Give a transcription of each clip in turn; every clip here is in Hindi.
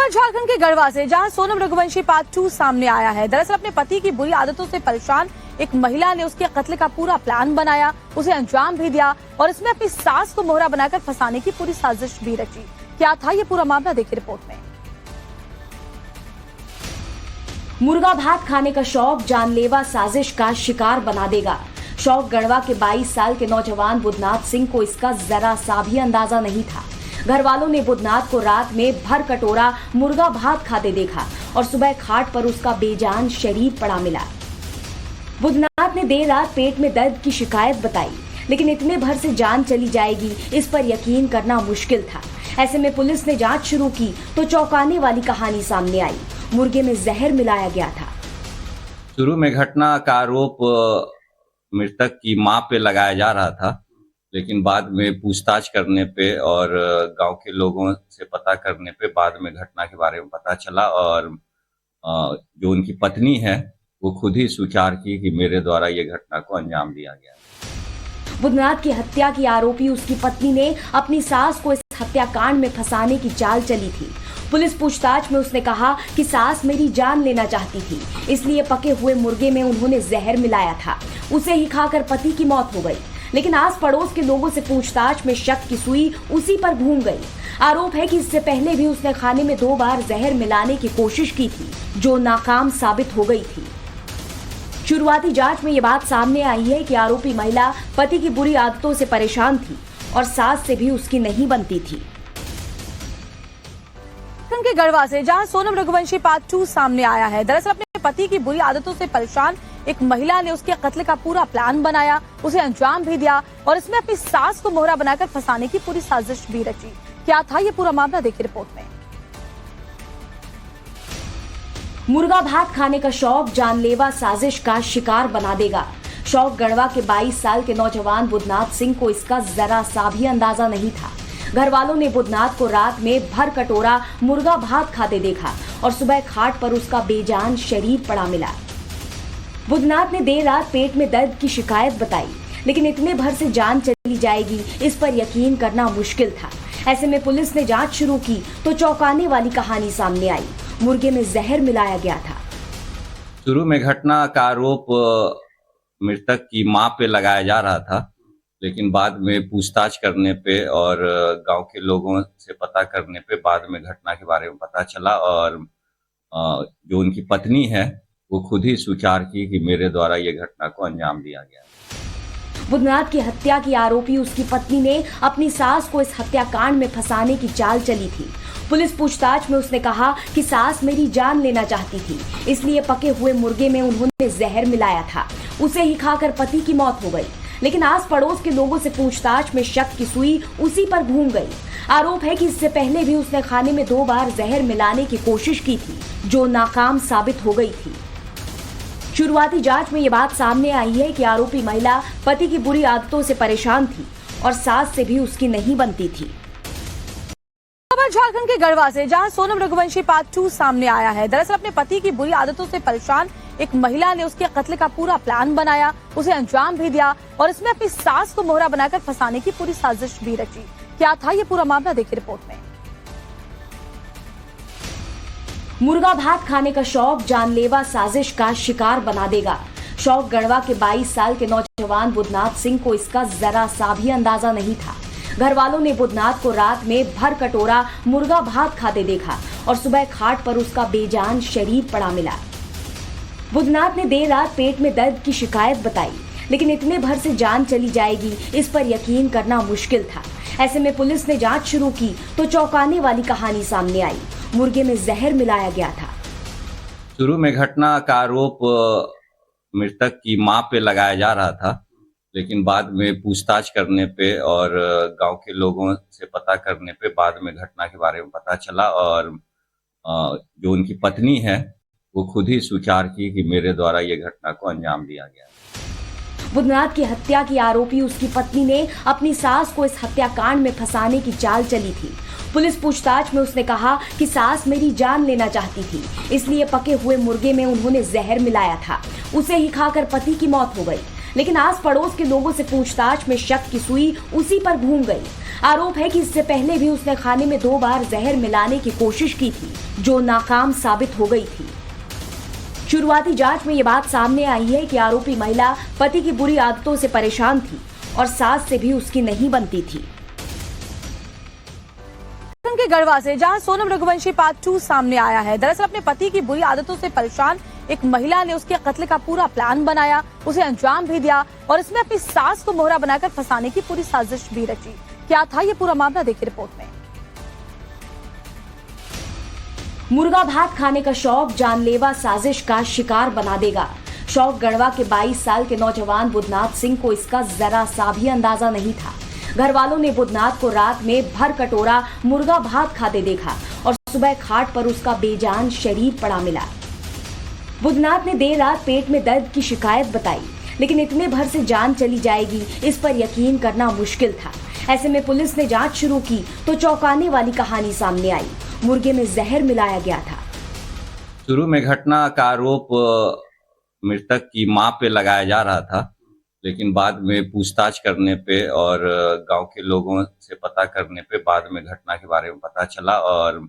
खबर झारखंड के गढ़वा से, जहां सोनम रघुवंशी पार्ट 2 सामने आया है। दरअसल अपने पति की बुरी आदतों से परेशान एक महिला ने उसके कत्ल का पूरा प्लान बनाया, उसे अंजाम भी दिया और इसमें अपनी सास को मोहरा बनाकर फंसाने की पूरी साजिश भी रची। क्या था ये पूरा मामला, देखिए रिपोर्ट में। मुर्गा भात खाने का शौक जानलेवा साजिश का शिकार बना देगा। शौक गढ़वा के 22 साल के नौजवान बुधनाथ सिंह को इसका जरा सा भी अंदाजा नहीं था। घर वालों ने बुधनाथ को रात में भर कटोरा मुर्गा भात खाते देखा और सुबह खाट पर उसका बेजान शरीर पड़ा मिला। बुधनाथ ने देर रात पेट में दर्द की शिकायत बताई, लेकिन इतने भर से जान चली जाएगी इस पर यकीन करना मुश्किल था। ऐसे में पुलिस ने जांच शुरू की तो चौंकाने वाली कहानी सामने आई। मुर्गे में जहर मिलाया गया था। शुरू में घटना का आरोप मृतक की मां पे लगाया जा रहा था, लेकिन बाद में पूछताछ करने पे और गांव के लोगों से पता करने पे बाद में घटना के बारे में पता चला और जो उनकी पत्नी है वो खुद ही स्वीकार की कि मेरे द्वारा ये घटना को अंजाम दिया गया। बुधनाथ की हत्या की आरोपी उसकी पत्नी ने अपनी सास को इस हत्याकांड में फंसाने की चाल चली थी। पुलिस पूछताछ में उसने कहा कि सास मेरी जान लेना चाहती थी, इसलिए पके हुए मुर्गे में उन्होंने जहर मिलाया था। उसे ही खाकर पति की मौत हो गई। लेकिन आस पड़ोस के लोगों से पूछताछ में शक की सुई उसी पर घूम गई। आरोप है कि इससे पहले भी उसने खाने में 2 बार जहर मिलाने की कोशिश की थी, जो नाकाम साबित हो गई थी। शुरुआती जांच में ये बात सामने आई है कि आरोपी महिला पति की बुरी आदतों से परेशान थी और सास से भी उसकी नहीं बनती थी। के गढ़वा से, जहां सोनम रघुवंशी पार्ट 2 सामने आया है। दरअसल अपने पति की बुरी आदतों से परेशान एक महिला ने उसके कत्ल का पूरा प्लान बनाया, उसे अंजाम भी दिया और इसमें अपनी सास को मोहरा बनाकर फंसाने की पूरी साजिश भी रची। क्या था ये पूरा मामला, देखिए रिपोर्ट में। मुर्गा भात खाने का शौक जानलेवा साजिश का शिकार बना देगा। शौक गढ़वा के 22 साल के नौजवान बुधनाथ सिंह को इसका जरा सा भी अंदाजा नहीं था। घर वालों ने बुधनाथ को रात में भर कटोरा मुर्गा भात खाते देखा और सुबह खाट पर उसका बेजान शरीर पड़ा मिला। बुधनाथ ने देर रात पेट में दर्द की शिकायत बताई, लेकिन इतने भर से जान चली जाएगी इस पर यकीन करना मुश्किल था। ऐसे में पुलिस ने जांच शुरू की तो चौंकाने वाली कहानी सामने आई। मुर्गे में जहर मिलाया गया था। शुरू में घटना का आरोप मृतक की मां पे लगाया जा रहा था, लेकिन बाद में पूछताछ करने पे और गांव के लोगों से पता करने पे बाद में घटना के बारे में पता चला और जो उनकी पत्नी है वो खुद ही स्वीकार की कि मेरे द्वारा ये घटना को अंजाम दिया गया। बुधनाथ की हत्या की आरोपी उसकी पत्नी ने अपनी सास को इस हत्याकांड में फंसाने की चाल चली थी। पुलिस पूछताछ में उसने कहा कि सास मेरी जान लेना चाहती थी, इसलिए पके हुए मुर्गे में उन्होंने जहर मिलाया था। उसे ही खाकर पति की मौत हो गई। लेकिन आस पड़ोस के लोगों से पूछताछ में शक की सुई उसी पर घूम गई। आरोप है कि इससे पहले भी उसने खाने में 2 बार जहर मिलाने की कोशिश की थी, जो नाकाम साबित हो गई थी। शुरुआती जांच में ये बात सामने आई है कि आरोपी महिला पति की बुरी आदतों से परेशान थी और सास से भी उसकी नहीं बनती थी। खबर झारखंड के गढ़वा से, जहां सोनम रघुवंशी पार्ट 2 सामने आया है। दरअसल अपने पति की बुरी आदतों से परेशान एक महिला ने उसके कत्ल का पूरा प्लान बनाया, उसे अंजाम भी दिया और इसमें अपनी सास को मोहरा बनाकर फंसाने की पूरी साजिश भी रची। क्या था ये पूरा मामला, देखिए रिपोर्ट में। मुर्गा भात खाने का शौक जानलेवा साजिश का शिकार बना देगा। शौक गढ़वा के 22 साल के नौजवान बुधनाथ सिंह को इसका जरा सा भी अंदाजा नहीं था। घर वालों ने बुधनाथ को रात में भर कटोरा मुर्गा भात खाते देखा और सुबह खाट पर उसका बेजान शरीर पड़ा मिला। बुधनाथ ने देर रात पेट में दर्द की शिकायत बताई, लेकिन इतने भर से जान चली जाएगी इस पर यकीन करना मुश्किल था। ऐसे में पुलिस ने जांच शुरू की तो चौंकाने वाली कहानी सामने आई। मुर्गे में जहर मिलाया गया था। शुरू में घटना का आरोप मृतक की मां पे लगाया जा रहा था, लेकिन बाद में पूछताछ करने पे और गांव के लोगों से पता करने पे बाद में घटना के बारे में पता चला और जो उनकी पत्नी है वो खुद ही स्वीकार की कि मेरे द्वारा ये घटना को अंजाम दिया गया। बुधनाथ की हत्या की आरोपी उसकी पत्नी ने अपनी सास को इस हत्याकांड में फंसाने की चाल चली थी। पुलिस पूछताछ में उसने कहा कि सास मेरी जान लेना चाहती थी, इसलिए पके हुए मुर्गे में उन्होंने जहर मिलाया था। उसे ही खाकर पति की मौत हो गई। लेकिन आस पड़ोस के लोगों से पूछताछ में शक की सुई उसी पर घूम गई। आरोप है कि इससे पहले भी उसने खाने में 2 बार जहर मिलाने की कोशिश की थी, जो नाकाम साबित हो गई थी। शुरुआती जांच में ये बात सामने आई है कि आरोपी महिला पति की बुरी आदतों से परेशान थी और सास से भी उसकी नहीं बनती थी। के गढ़वा से जहां सोनम रघुवंशी पार्ट 2 सामने आया है। दरअसल अपने पति की बुरी आदतों से परेशान एक महिला ने उसके कत्ल का पूरा प्लान बनाया, उसे अंजाम भी दिया और इसमें अपनी सास को मोहरा बनाकर फंसाने की पूरी साजिश भी रची। क्या था ये पूरा मामला, देखिए रिपोर्ट में। मुर्गा भात खाने का शौक जानलेवा साजिश का शिकार बना देगा। शौक गढ़वा के 22 साल के नौजवान बुधनाथ सिंह को इसका जरा सा भी अंदाजा नहीं था। घर वालों ने बुधनाथ को रात में भर कटोरा मुर्गा भात खाते देखा और सुबह खाट पर उसका बेजान शरीर पड़ा मिला। बुधनाथ ने देर रात पेट में दर्द की शिकायत बताई, लेकिन इतने भर से जान चली जाएगी इस पर यकीन करना मुश्किल था। ऐसे में पुलिस ने जांच शुरू की तो चौंकाने वाली कहानी सामने आई। मुर्गे में जहर मिलाया गया था। शुरू में घटना का आरोप मृतक की मां पे लगाया जा रहा था, लेकिन बाद में पूछताछ करने पे और गांव के लोगों से पता करने पे बाद में घटना के बारे में पता चला और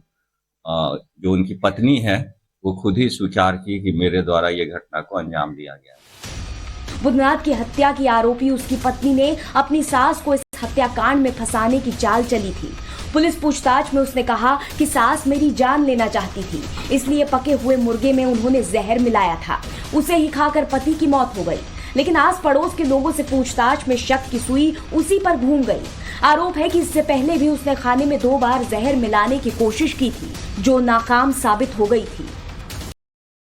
जो उनकी पत्नी है वो खुद ही स्वीकार की कि मेरे द्वारा ये घटना को अंजाम दिया गया। बुधनाथ की हत्या की आरोपी उसकी पत्नी ने अपनी सास को इस हत्याकांड में फंसाने की चाल चली थी। पुलिस पूछताछ में उसने कहा कि सास मेरी जान लेना चाहती थी, इसलिए पके हुए मुर्गे में उन्होंने जहर मिलाया था। उसे ही खाकर पति की मौत हो गई, लेकिन आस पड़ोस के लोगों से पूछताछ में शक की सुई उसी पर घूम गई। आरोप है कि इससे पहले भी उसने खाने में 2 बार जहर मिलाने की कोशिश की थी, जो नाकाम साबित हो गई थी।